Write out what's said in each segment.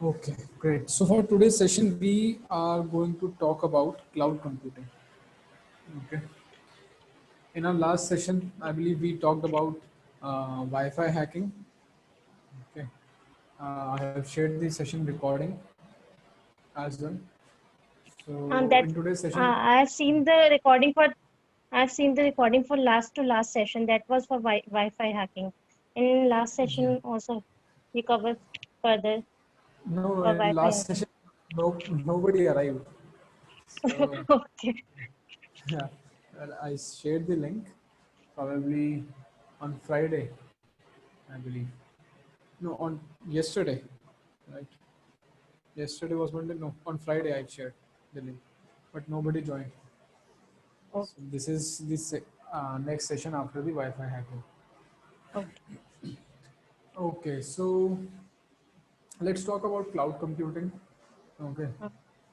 Okay, great. So for today's session, we are going to talk about cloud computing. Okay. In our last session, I believe we talked about Wi-Fi hacking. Okay. I have shared the session recording as well. So That in today's session, I've seen the recording for last to last session. That was for Wi-Fi hacking. In last yeah. session also we covered further No, for in Wi-Fi last hacking. session, nobody arrived. So Okay. yeah, well, I shared the link probably on Friday, I believe. No, on yesterday, right? Yesterday was Monday. No, on Friday I shared the link, but nobody joined. Oh, So this is the next session after the Wi-Fi hacking. okay. Okay, so let's talk about cloud computing. Okay,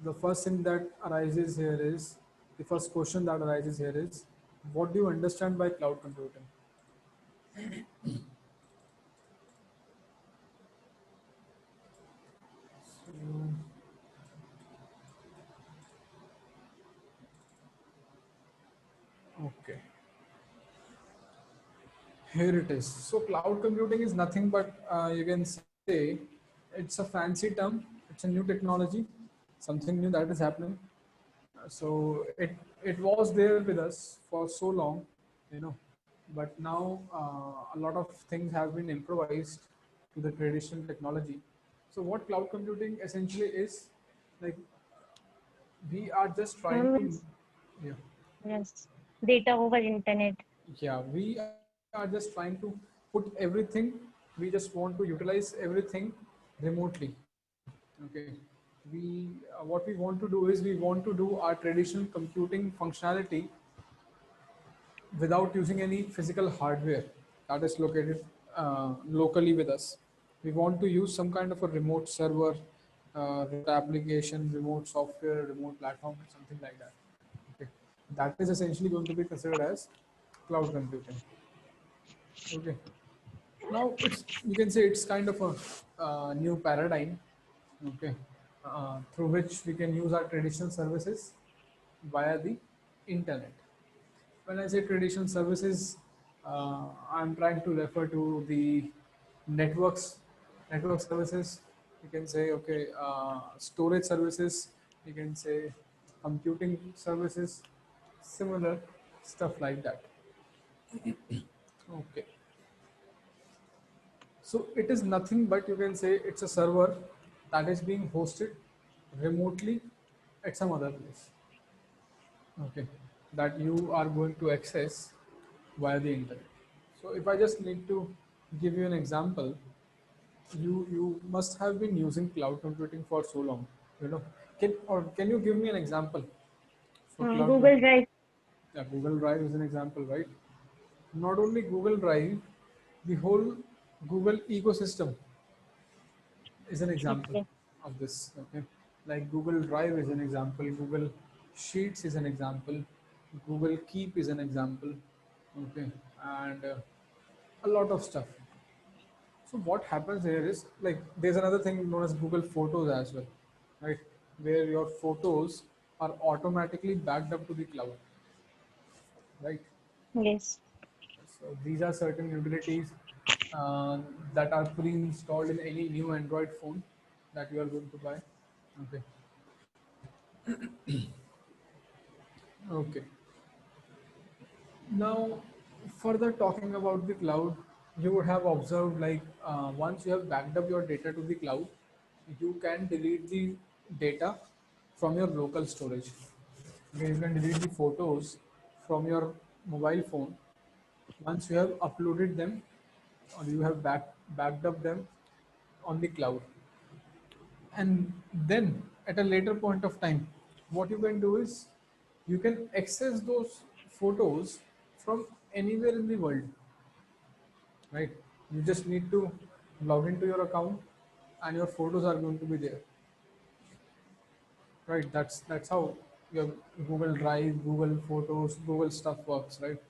the first thing that arises here is the first question that arises here is, what do you understand by cloud computing? So, okay, here it is. So cloud computing is nothing but you can say it's a fancy term. It's a new technology, something new that is happening. So it was there with us for so long, you know, but now a lot of things have been improvised to the traditional technology. So what cloud computing essentially is, like, we are just trying to, Means yeah, yes, data over internet. yeah, we are just trying to put everything. We just want to utilize everything remotely. Okay, what we want to do is we want to do our traditional computing functionality without using any physical hardware that is located locally with us. We want to use some kind of a remote server, remote application, remote software, remote platform, something like that. Okay. That is essentially going to be considered as cloud computing. Okay. Now it's, you can say it's kind of a new paradigm. Okay. Through which we can use our traditional services via the internet. When I say traditional services, I'm trying to refer to the networks, network services. You can say, okay, storage services. You can say computing services, similar stuff like that. Okay. So it is nothing but, you can say, it's a server that is being hosted remotely at some other place. Okay, that you are going to access via the internet. So if I just need to give you an example, you must have been using cloud computing for so long, you know. Can you give me an example for cloud Google computing? Drive. Yeah, Google Drive is an example, right? Not only Google Drive, the whole Google ecosystem is an example Okay. of this. Okay, like Google Drive is an example, Google Sheets is an example, Google Keep is an example. Okay, and a lot of stuff. So what happens here is, like, there's another thing known as Google Photos as well, right? Where your photos are automatically backed up to the cloud, right? Yes. So these are certain utilities uh, that are pre-installed in any new Android phone that you are going to buy. Okay. Okay. Now, further talking about the cloud, you would have observed, like, once you have backed up your data to the cloud, you can delete the data from your local storage. Okay, you can delete the photos from your mobile phone once you have uploaded them, or you have backed up them on the cloud. And then at a later point of time, what you can do is you can access those photos from anywhere in the world, right? You just need to log into your account and your photos are going to be there, right? That's how your Google Drive, Google Photos, Google stuff works, right?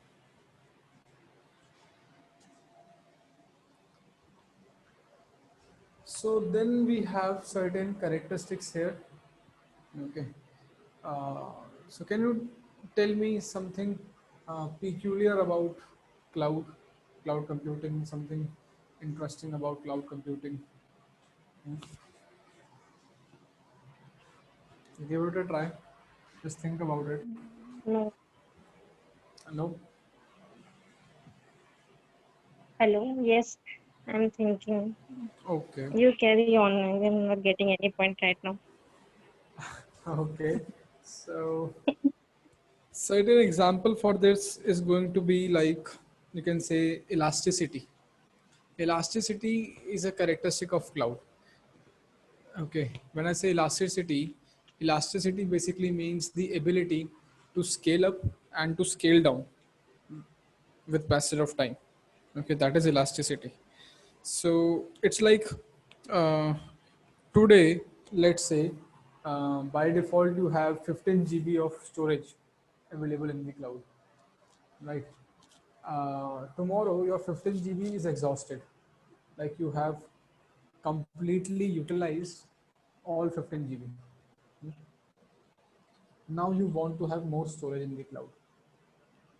So then we have certain characteristics here. Okay. Uh, so can you tell me something peculiar about cloud, cloud computing, something interesting about cloud computing? Hmm. Give it a try. Just think about it. No. No. Hello. Yes, I'm thinking. Okay. You carry on. I'm not getting any point right now. Okay. So certain example for this is going to be like you can say elasticity. Elasticity is a characteristic of cloud. Okay, when I say elasticity, elasticity basically means the ability to scale up and to scale down with passage of time. Okay, that is elasticity. So it's like uh, today, let's say by default you have 15 GB of storage available in the cloud, right? Tomorrow your 15 GB is exhausted, like you have completely utilized all 15 GB. Now you want to have more storage in the cloud.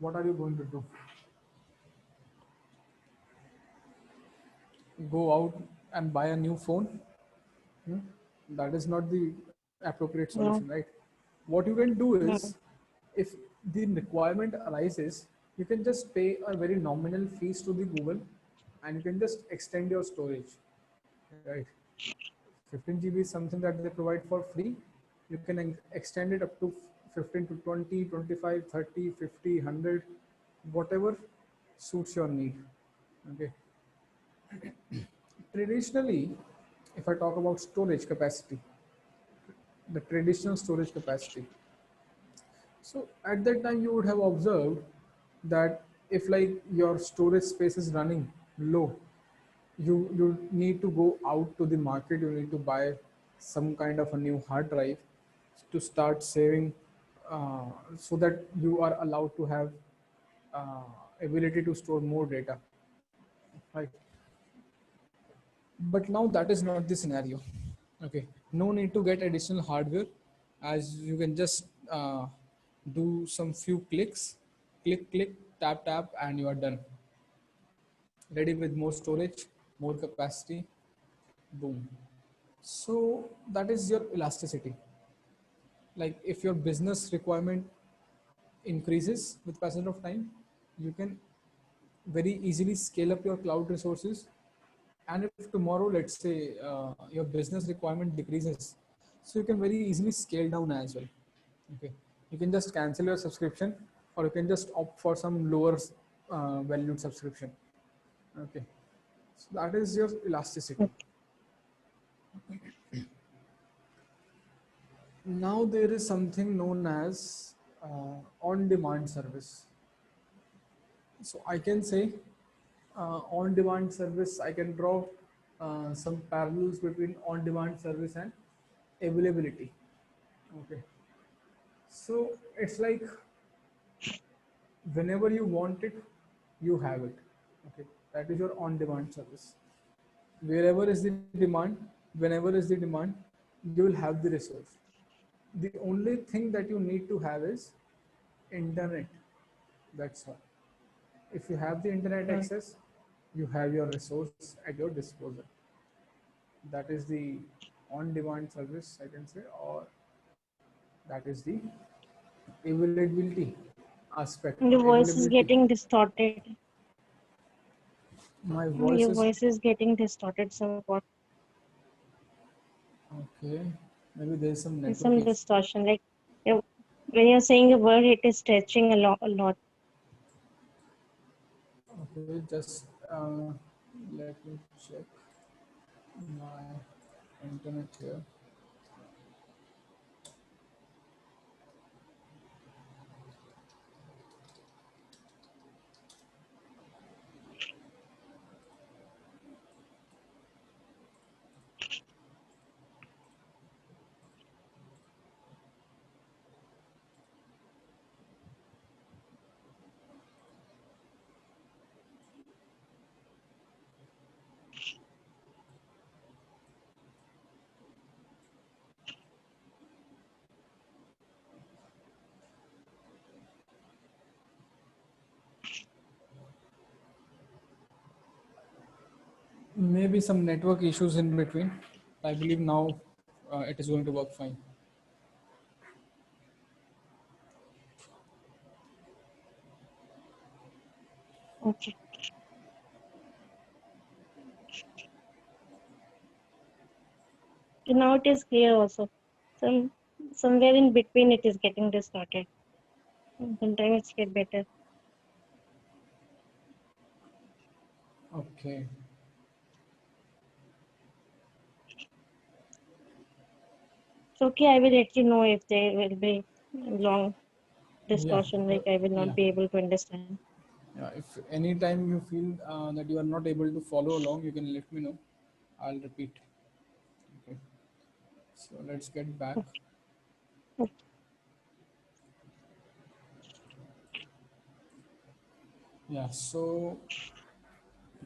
What are you going to do? Go out and buy a new phone? Hmm? That is not the appropriate solution, No. right? What you can do is, No. if the requirement arises, you can just pay a very nominal fees to the Google and you can just extend your storage, right? 15 GB is something that they provide for free. You can extend it up to 15 to 20, 25, 30, 50, 100, whatever suits your need. Okay. Traditionally, if I talk about storage capacity, the traditional storage capacity. So at that time, you would have observed that if like your storage space is running low, you need to go out to the market. You need to buy some kind of a new hard drive to start saving, uh, so that you are allowed to have uh, ability to store more data, right? But now that is not the scenario. Okay, no need to get additional hardware, as you can just do some few clicks, click, click, tap, tap, and you are done. Ready with more storage, more capacity, boom. So that is your elasticity. Like if your business requirement increases with passage of time, you can very easily scale up your cloud resources. And if tomorrow, let's say, your business requirement decreases, so you can very easily scale down as well. Okay, you can just cancel your subscription, or you can just opt for some lower valued subscription. Okay, so that is your elasticity. Now there is something known as on-demand service. So I can say on-demand service. I can draw some parallels between on-demand service and availability. Okay, so it's like whenever you want it, you have it. Okay, that is your on-demand service. Wherever is the demand, whenever is the demand, you will have the resource. The only thing that you need to have is internet. That's all. If you have the internet Mm. access, you have your resource at your disposal. That is the on-demand service, I can say, or that is the availability aspect. Your voice is Availability. getting distorted. My voice Your is voice is getting distorted somewhat. okay. Maybe there is some There's network some issue. distortion. Like you when you're saying a word, it is stretching a lot. A lot. Okay, just let me check my internet here. Maybe some network issues in between. I believe now it is going to work fine. Okay. Now it is clear also. Somewhere in between it is getting distorted. Sometimes it's get better. Okay. So okay, I will let you know if there will be long Yeah. discussion, like I will Yeah. not be able to understand. Yeah. If any time you feel that you are not able to follow along, you can let me know. I'll repeat. Okay. So let's get back. Okay. Yeah. So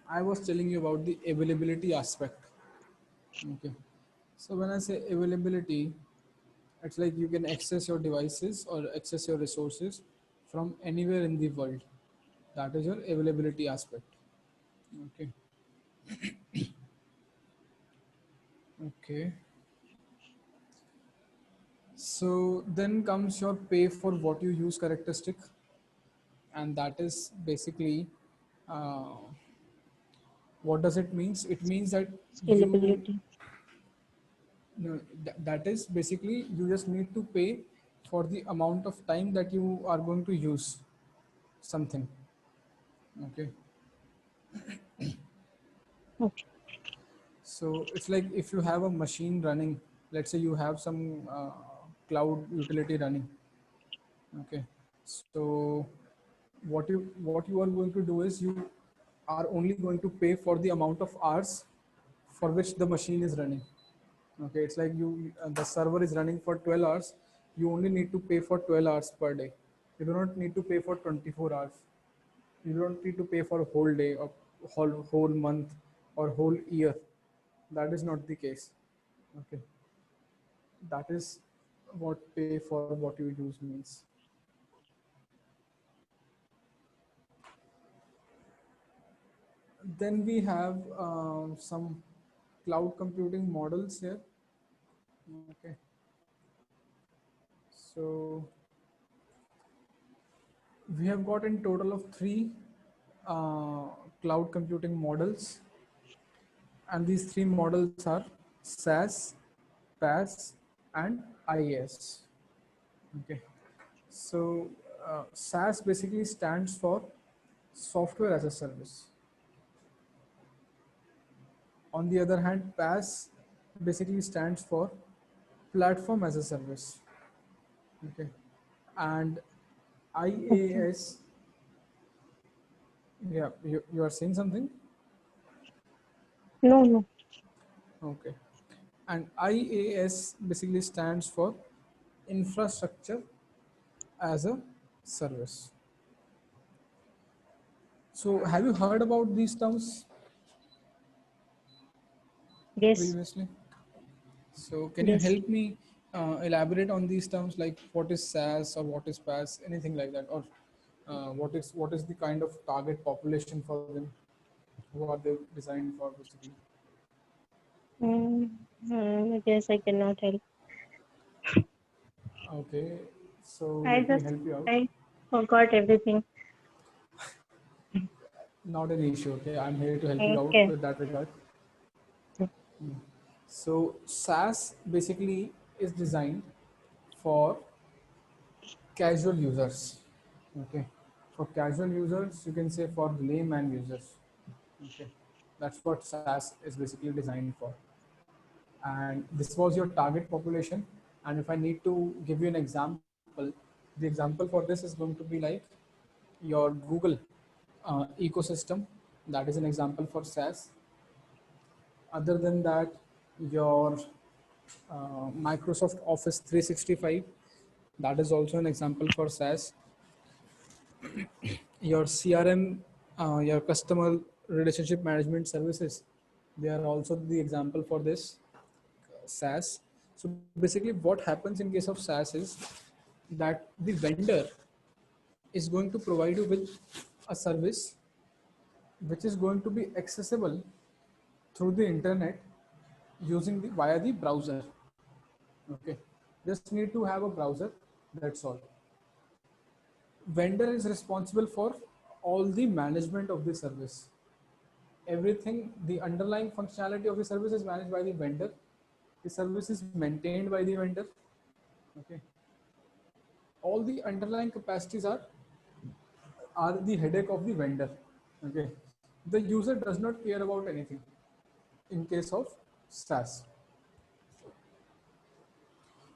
I was telling you about the availability aspect. Okay. So when I say availability, it's like you can access your devices or access your resources from anywhere in the world. That is your availability aspect. Okay. Okay. So then comes your pay for what you use characteristic, and that is basically uh, what does it means? It means that you Scalability. no, that is basically you just need to pay for the amount of time that you are going to use something. Okay. Okay. So it's like if you have a machine running, let's say you have some cloud utility running. Okay. So what you are going to do is you are only going to pay for the amount of hours for which the machine is running. Okay, it's like you the server is running for 12 hours. You only need to pay for 12 hours per day. You do not need to pay for 24 hours. You don't need to pay for a whole day or whole month or whole year. That is not the case. Okay, that is what pay for what you use means. Then we have some cloud computing models here. Okay, so we have got in total of three uh, cloud computing models, and these three models are SaaS, PaaS, and IaaS. Okay, so SaaS basically stands for software as a service. On the other hand, PaaS basically stands for platform as a service. Okay, and Okay. IaaS, yeah, you are saying something. No, no. Okay, and IaaS basically stands for infrastructure as a service. So have you heard about these terms Yes. previously? So can you Yes. help me elaborate on these terms, like what is SaaS or what is PaaS, anything like that, or what is the kind of target population for them? Who are they designed for, basically? I guess I cannot help. Okay, so I let me just help you out. I forgot everything. Not an issue. Okay, I'm here to help you out Okay. with that regard. So SaaS basically is designed for casual users. Okay, for casual users, you can say for layman users. Okay, that's what SaaS is basically designed for. And this was your target population. And if I need to give you an example, the example for this is going to be like your Google ecosystem. That is an example for SaaS. Other than that, your Microsoft Office 365, that is also an example for SaaS. Your CRM, your customer relationship management services, they are also the example for this SaaS. So basically, what happens in case of SaaS is that the vendor is going to provide you with a service which is going to be accessible through the internet using the via the browser. Okay, just need to have a browser, that's all. Vendor is responsible for all the management of the service. Everything, the underlying functionality of the service is managed by the vendor. The service is maintained by the vendor. Okay, all the underlying capacities are the headache of the vendor. Okay, the user does not care about anything in case of SaaS.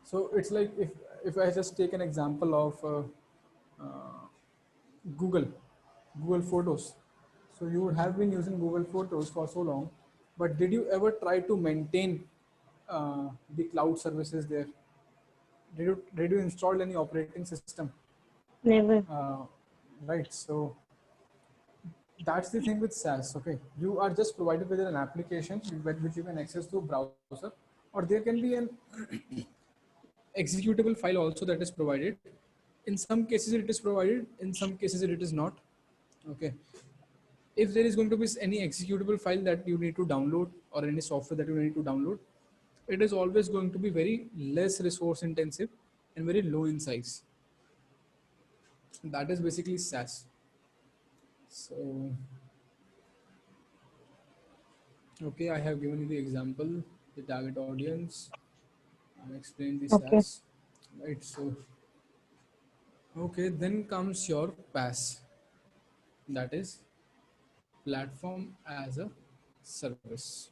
So it's like if I just take an example of uh, Google, Google Photos. So you would have been using Google Photos for so long, but did you ever try to maintain the cloud services there? Did you install any operating system? Never. Uh, right. So that's the thing with SaaS. Okay, you are just provided with an application which you can access through browser, or there can be an executable file also that is provided. In some cases it is provided, in some cases it is not. Okay, if there is going to be any executable file that you need to download or any software that you need to download, it is always going to be very less resource intensive and very low in size. That is basically SaaS. So okay, I have given you the example, the target audience, I explained the Okay. SaaS, right? So okay, then comes your PaaS, that is platform as a service.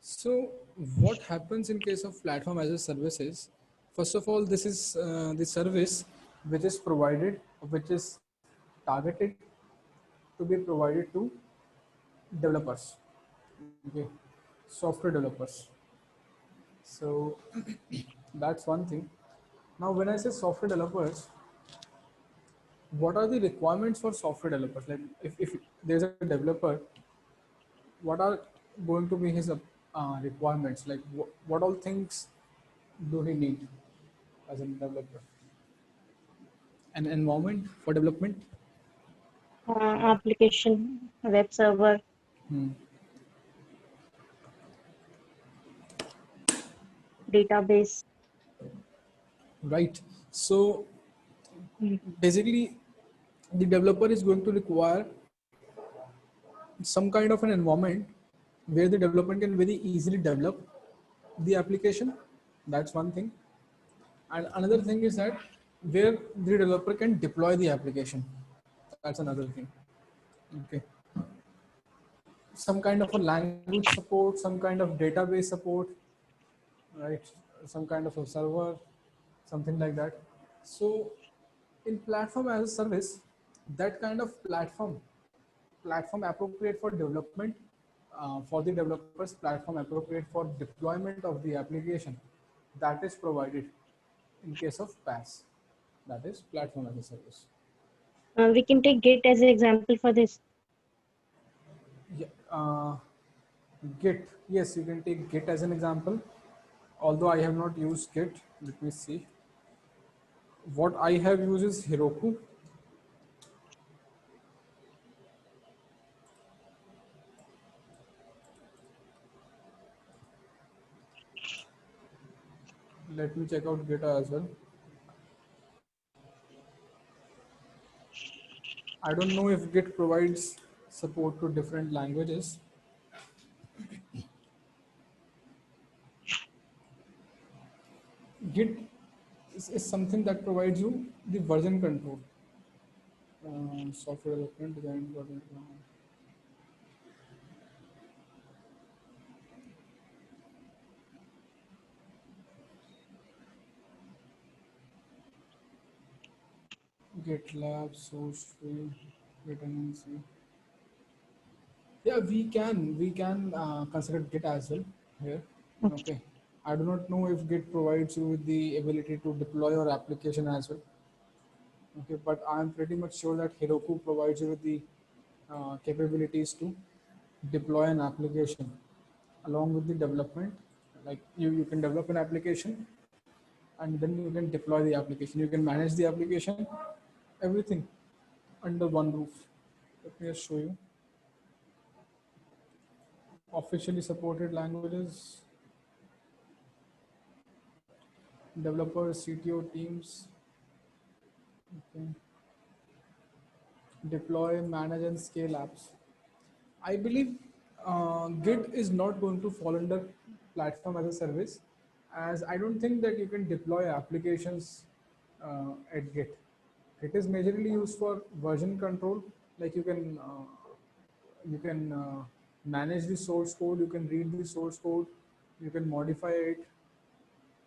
So what happens in case of platform as a service is, first of all, this is the service which is provided, which is targeted to be provided to developers, okay, software developers. So that's one thing. Now, when I say software developers, what are the requirements for software developers? Like if there's a developer, what are going to be his requirements? Like what all things do he need as a developer? An environment for development. Application, web server, Hmm. database. Right. So Mm. basically, the developer is going to require some kind of an environment where the development can very easily develop the application. That's one thing. And another thing is that where the developer can deploy the application. That's another thing. Okay. Some kind of a language support, some kind of database support, right? Some kind of a server, something like that. So in platform as a service, that kind of platform appropriate for development, for the developers, platform appropriate for deployment of the application, that is provided in case of PaaS, that is platform as a service. We can take Git as an example for this. Yeah, Git, yes, you can take Git as an example, although I have not used Git. Let me see. What I have used is Heroku. Let me check out Git as well. I don't know if Git provides support to different languages. Git is something that provides you the version control. Software development, design, GitLab, SourceTree, Dependency. Yeah, we can consider Git as well here. Okay. Okay. I do not know if Git provides you with the ability to deploy your application as well. Okay, but I'm pretty much sure that Heroku provides you with the capabilities to deploy an application along with the development. Like you can develop an application and then you can deploy the application. You can manage the application, everything under one roof. Let me just show you. officially supported languages, developers, CTO teams, okay. Deploy, manage, and scale apps. I believe Git is not going to fall under platform as a service, as I don't think that you can deploy applications at Git. Git is majorly used for version control, like you can manage the source code, you can read the source code, you can modify it,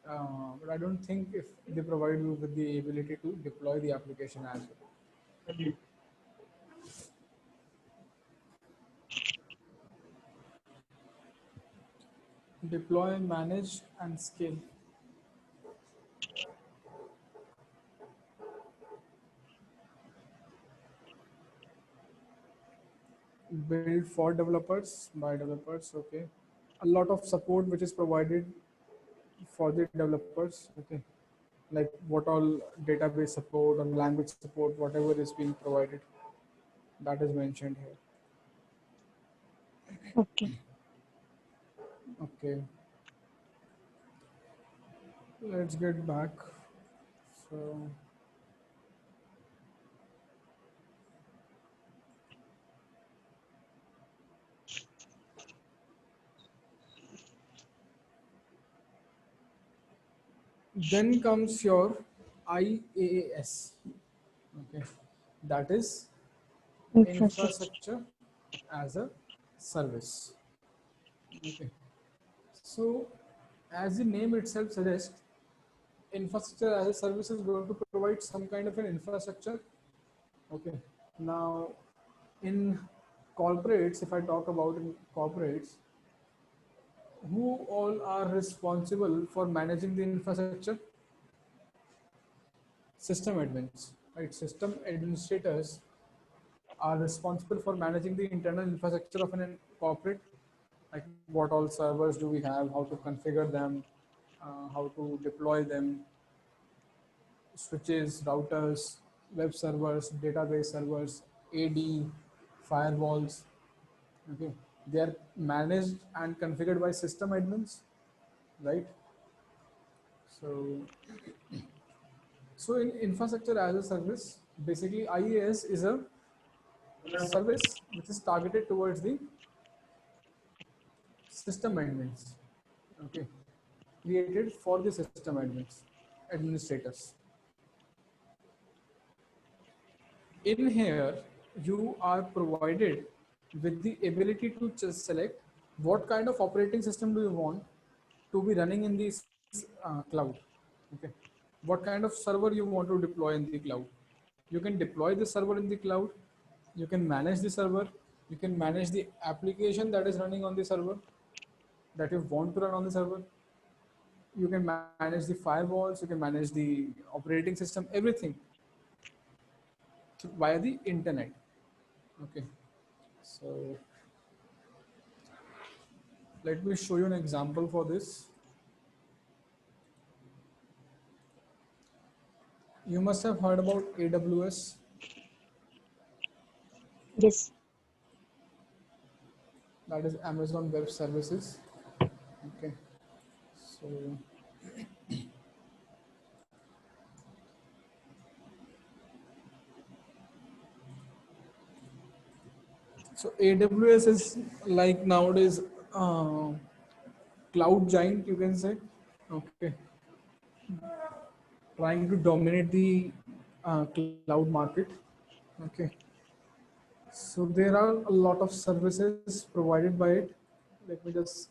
but I don't think if they provide you with the ability to deploy the application as well. Deploy, manage, and scale. Build for developers by developers. Okay, a lot of support which is provided for the developers. Okay, like what all database support or language support, whatever is being provided, that is mentioned here. Okay. Okay, let's get back. So then comes your IaaS. Okay, that is Infrastructure. infrastructure as a service. Okay, so as the name itself suggests, infrastructure as a service is going to provide some kind of an infrastructure. Okay, now in corporates, if I talk about in corporates, who all are responsible for managing the infrastructure? System admins, right? System administrators are responsible for managing the internal infrastructure of an corporate, like what all servers do we have, how to configure them, how to deploy them, switches, routers, web servers, database servers, AD, firewalls. Okay, they are managed and configured by system admins, right? So, so in infrastructure as a service, basically IaaS is a service which is targeted towards the system admins. Okay, created for the system admins, administrators. In here, you are provided with the ability to just select what kind of operating system do you want to be running in this cloud. Okay, what kind of server you want to deploy in the cloud. You can deploy the server in the cloud, you can manage the server, you can manage the application that is running on the server that you want to run on the server. You can manage the firewalls, you can manage the operating system, everything via the internet. Okay, so let me show you an example for this. You must have heard about AWS. Yes. That is Amazon Web Services. Okay, so AWS is like nowadays cloud giant, you can say. Okay, trying to dominate the cloud market. Okay, so there are a lot of services provided by it. Let me just,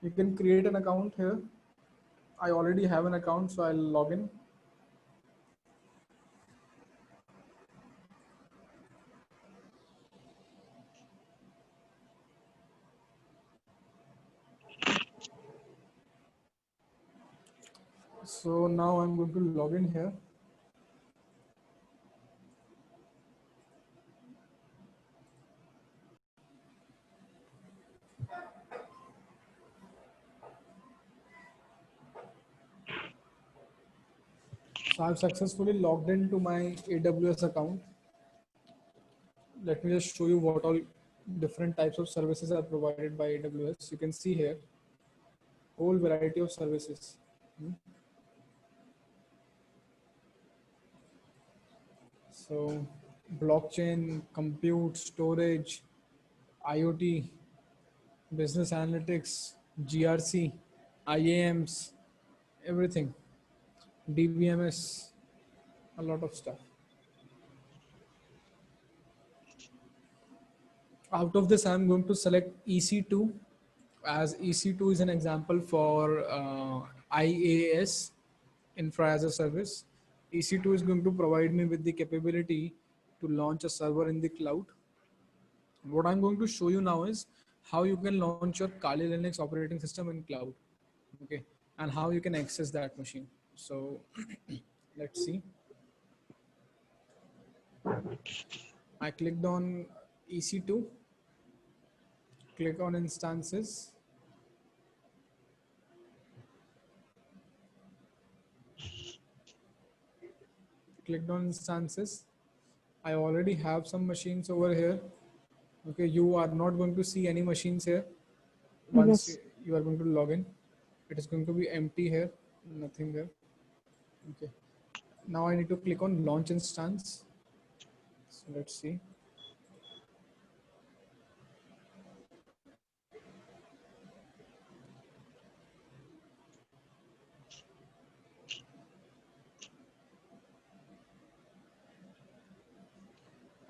you can create an account here. I already have an account, so I'll log in. So now I'm going to log in here. So I've successfully logged into my AWS account. Let me just show you what all different types of services are provided by AWS. You can see here whole variety of services. Hmm. So blockchain, compute, storage, IoT, business analytics, GRC, IAMs, everything, DBMS, a lot of stuff. Out of this, I'm going to select EC2, as EC2 is an example for IaaS, infra as a service. EC2 is going to provide me with the capability to launch a server in the cloud. What I'm going to show you now is how you can launch your Kali Linux operating system in cloud, okay, and how you can access that machine. So let's see. I clicked on EC2, click on instances. Clicked on instances. I already have some machines over here. Okay, you are not going to see any machines here. Once Yes. you are going to log in, it is going to be empty here, nothing there. Okay, now I need to click on launch instance. So let's see.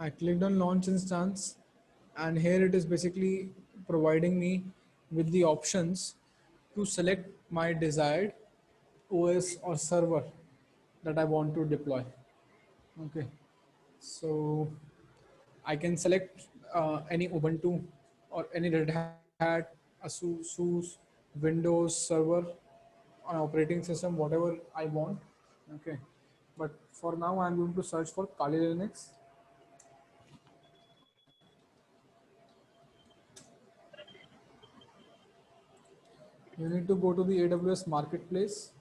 I clicked on launch instance, and here it is basically providing me with the options to select my desired OS or server that I want to deploy. Okay, so I can select any Ubuntu or any Red Hat, ASUS, Windows server, an operating system, whatever I want. Okay, but for now I'm going to search for Kali Linux. You need to go to the AWS marketplace.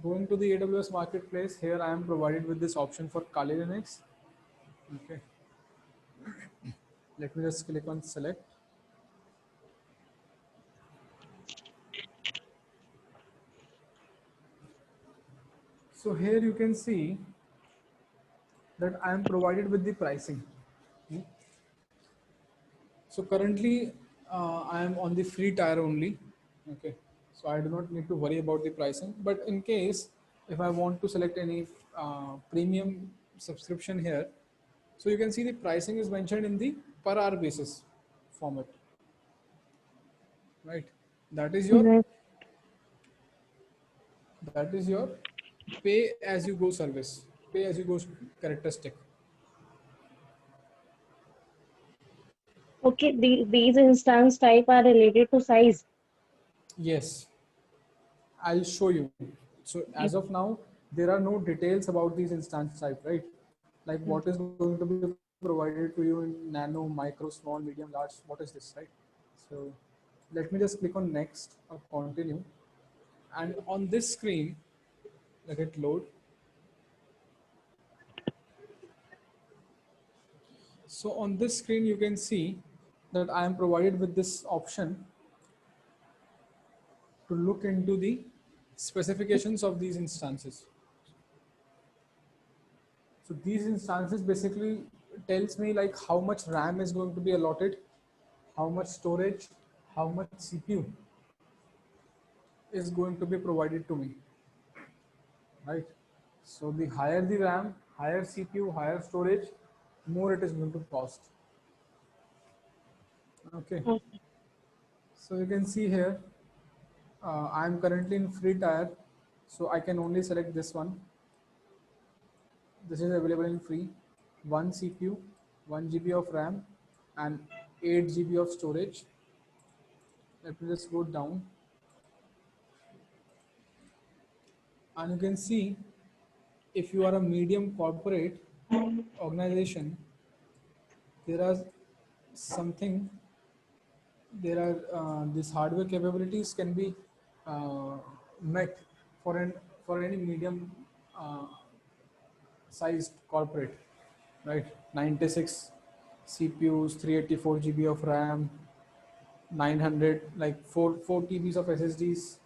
Going to the AWS marketplace, here I am provided with this option for Kali Linux. Okay, let me just click on select. So here you can see that I am provided with the pricing. Hmm. So currently I am on the free tier only. Okay, so I do not need to worry about the pricing. But in case if I want to select any premium subscription here, so you can see the pricing is mentioned in the per hour basis format, right? That is your Right. that is your pay as you go service, pay as you go characteristic. Okay, these instance type are related to size. Yes, I'll show you. So as of now, there are no details about these instance type, right? Like what is going to be provided to you in nano, micro, small, medium, large. What is this, right? So let me just click on next or continue. And on this screen, let it load. So on this screen, you can see that I am provided with this option to look into the specifications of these instances. So these instances basically tells me like how much RAM is going to be allotted, how much storage, how much CPU is going to be provided to me, right? So the higher the RAM, higher CPU, higher storage, more it is going to cost. Okay. Okay. So you can see here, I am currently in free tier, so I can only select this one. This is available in free. One CPU, 1 GB of RAM, and 8 GB of storage. Let me just go down, and you can see if you are a medium corporate organization, there are something there are these hardware capabilities can be uh, met for an for any medium uh, sized corporate, right? 96 CPUs, 384 GB of RAM, 900 like 4 TBs of SSDs.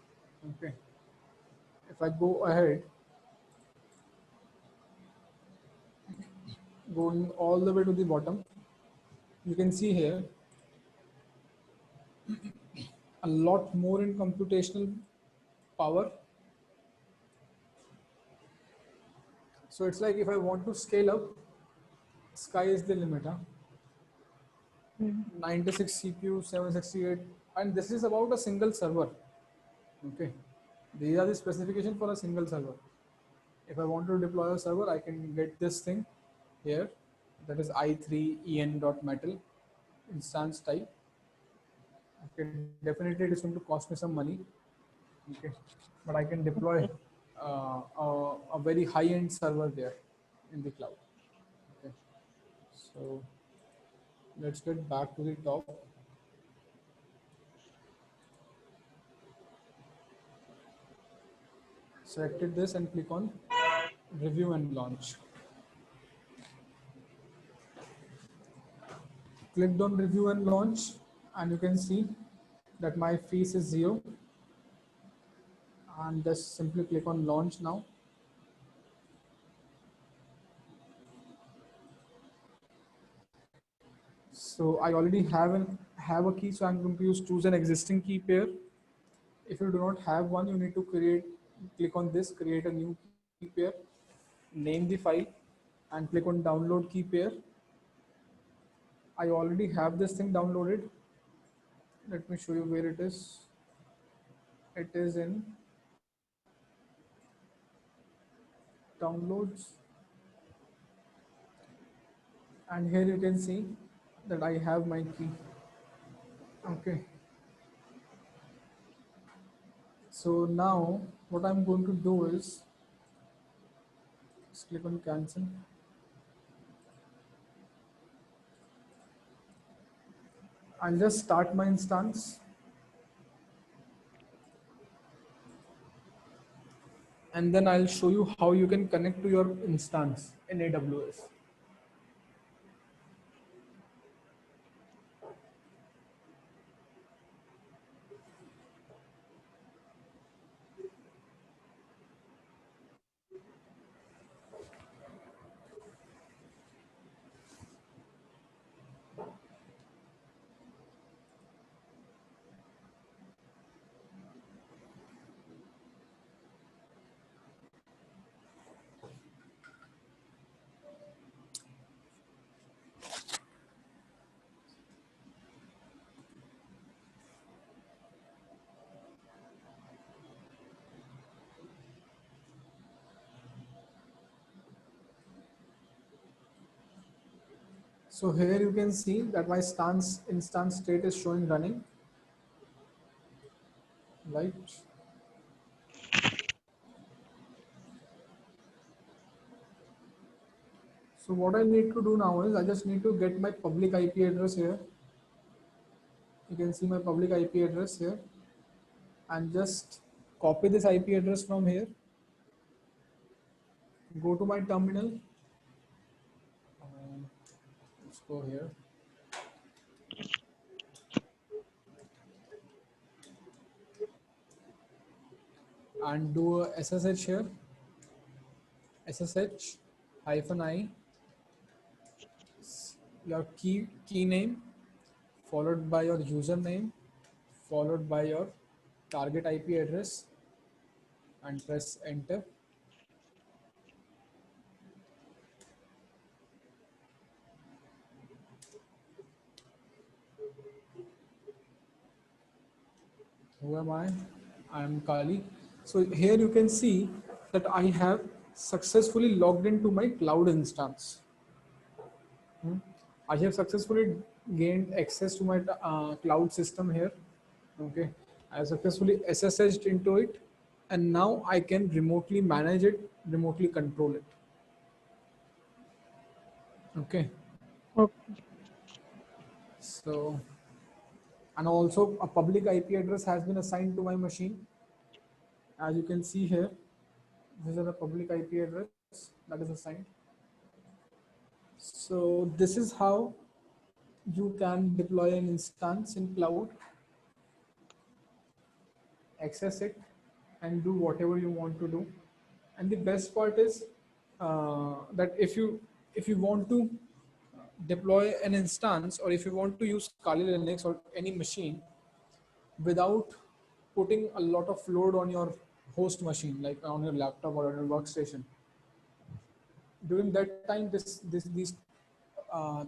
Okay, if I go ahead, going all the way to the bottom, you can see here a lot more in computational power. So it's like if I want to scale up, sky is the limit. Huh? Mm. 96 CPU, 768, and this is about a single server. Okay, these are the specification for a single server. If I want to deploy a server, I can get this thing here. That is i3en.metal instance type. Okay, definitely it is going to cost me some money. Okay, but I can deploy a very high-end server there in the cloud. Okay, so let's get back to the top. Selected this and click on review and launch. Clicked on review and launch, and you can see that my fees is 0, and just simply click on launch now. So I already have a key, so I'm going to choose an existing key pair. If you do not have one, you need to click on this, create a new key pair, name the file, and click on download key pair. I already have this thing downloaded. Let me show you where it is. It is in downloads, and here you can see that I have my key. Okay. So now what I'm going to do is just click on cancel. I'll just start my instance, and then I'll show you how you can connect to your instance in AWS. So here you can see that my instance state is showing running, right? So what I need to do now is I just need to get my public IP address here. You can see my public IP address here, and just copy this IP address from here. Go to my terminal. Let's go here. And do a SSH here. SSH -i, your key name, followed by your username, followed by your target IP address, and press enter. Who am I? I am Kali. So here you can see that I have successfully logged into my cloud instance. I have successfully gained access to my cloud system here. Okay, I have successfully SSH'd into it, and now I can remotely manage it, remotely control it. Okay, Okay. so, and also a public IP address has been assigned to my machine. As you can see here, This is a public IP address that is assigned. So this is how you can deploy an instance in cloud, access it, and do whatever you want to do. And the best part is that if you want to deploy an instance, or if you want to use Kali Linux or any machine without putting a lot of load on your host machine, like on your laptop or on your workstation, during that time these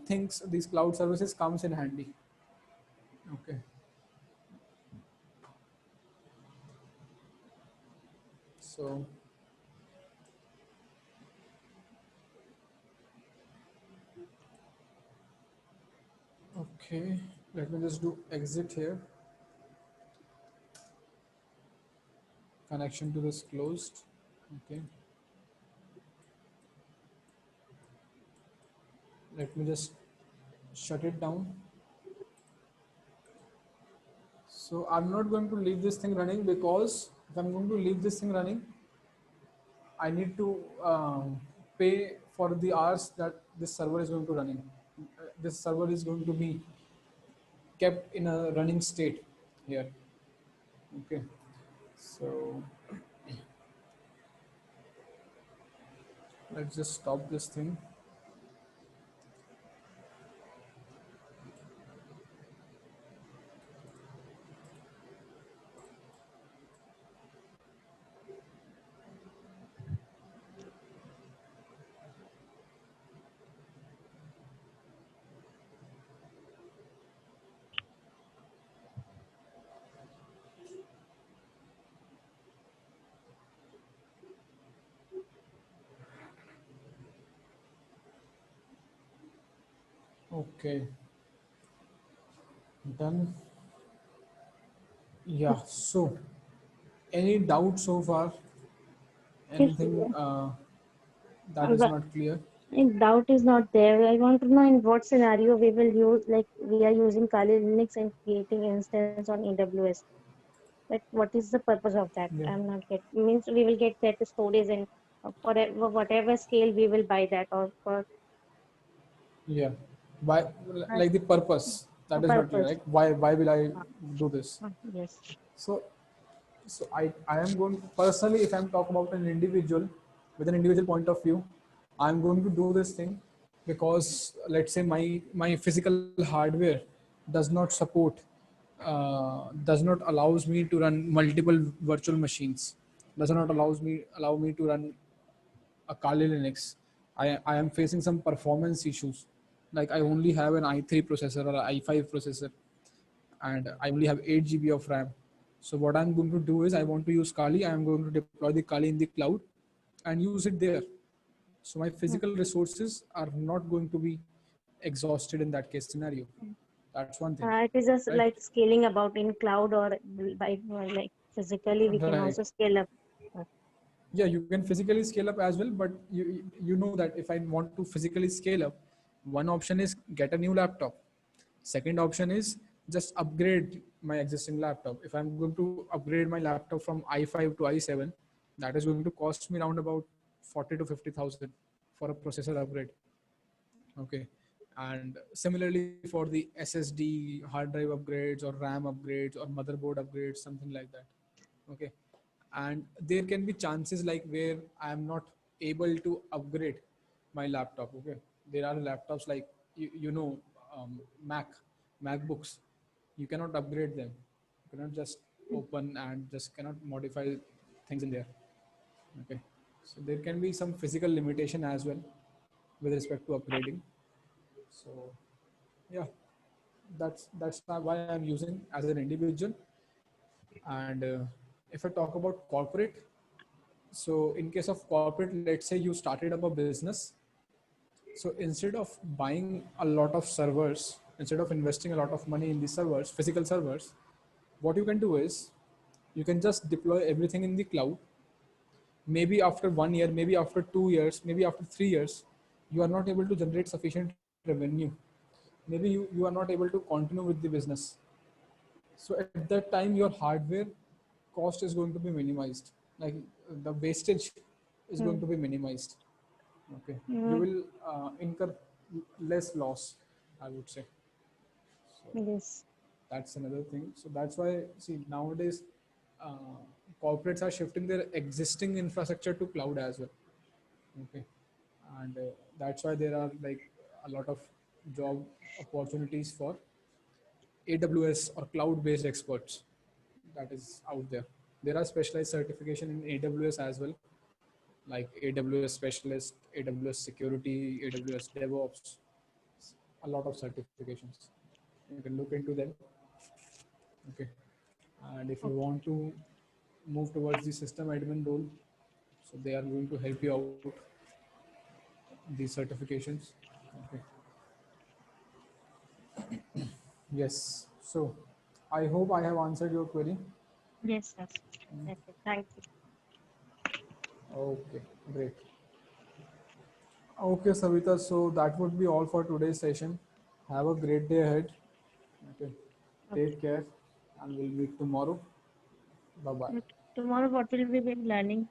things, these cloud services comes in handy. Okay, so okay, let me just do exit here. Connection to this closed. Okay, let me just shut it down. So I'm not going to leave this thing running, because if I'm going to leave this thing running, I need to pay for the hours that this server is going to running. This server is going to be kept in a running state here. Okay, so let's just stop this thing. Okay, done. Yeah, so any doubt so far? If Anything that is but not clear? if doubt is not there, I want to know in what scenario we will use, like we are using Kali Linux and creating instance on AWS. Like what is the purpose of that? Yeah, I'm not get means we will get that storage and for whatever scale we will buy that, or for yeah. Why, uh, like the purpose that is not clear. purpose. Like why will I Uh, do this? yes. So I am going personally, if I'm talking about an individual with an individual point of view, I'm going to do this thing because let's say my physical hardware does not support, does not allows me to run multiple virtual machines, does not allow me to run a Kali Linux. I am facing some performance issues. Like I only have an i3 processor or an i5 processor, and I only have 8 GB of RAM. So what I'm going to do is I want to use Kali. I'm going to deploy the Kali in the cloud and use it there. So my physical resources are not going to be exhausted in that case scenario. That's one thing, It is just right? like scaling about in cloud, or by like physically we can Right. also scale up. Uh, Yeah, you can physically scale up as well, but you know that if I want to physically scale up, one option is get a new laptop. Second option is just upgrade my existing laptop. If I'm going to upgrade my laptop from i5 to i7, that is going to cost me around about 40 to 50,000 for a processor upgrade. Okay, and similarly for the SSD, hard drive upgrades or RAM upgrades or motherboard upgrades, something like that. Okay, and there can be chances like where I am not able to upgrade my laptop. Okay, there are laptops like Mac, MacBooks. You cannot upgrade them. You cannot just open and just cannot modify things in there. Okay, so there can be some physical limitation as well with respect to upgrading. So yeah, that's why I'm using as an individual. And if I talk about corporate, so in case of corporate, let's say you started up a business. So instead of buying a lot of servers, instead of investing a lot of money in the servers, physical servers, what you can do is you can just deploy everything in the cloud. Maybe after 1 year, maybe after 2 years, maybe after 3 years, you are not able to generate sufficient revenue. Maybe you are not able to continue with the business. So at that time, your hardware cost is going to be minimized. Like the wastage is going to be minimized. Okay, you Mm, will incur less loss, I would say. So yes. that's another thing. So that's why, see, nowadays uh, corporates are shifting their existing infrastructure to cloud as well. Okay, and that's why there are like a lot of job opportunities for AWS or cloud based experts that is out there. There are specialized certification in AWS as well, like AWS specialist, AWS security, AWS DevOps, a lot of certifications. You can look into them. Okay. And if you Okay. want to move towards the system admin role, so they are going to help you out these certifications. Okay. Yes. So I hope I have answered your query. Yes, yes. Okay. Thank you. Okay, great. Okay, Savita. So that would be all for today's session. Have a great day ahead. Okay. Okay. Take care and we'll meet tomorrow. Bye bye. Okay. Tomorrow, what will we be learning?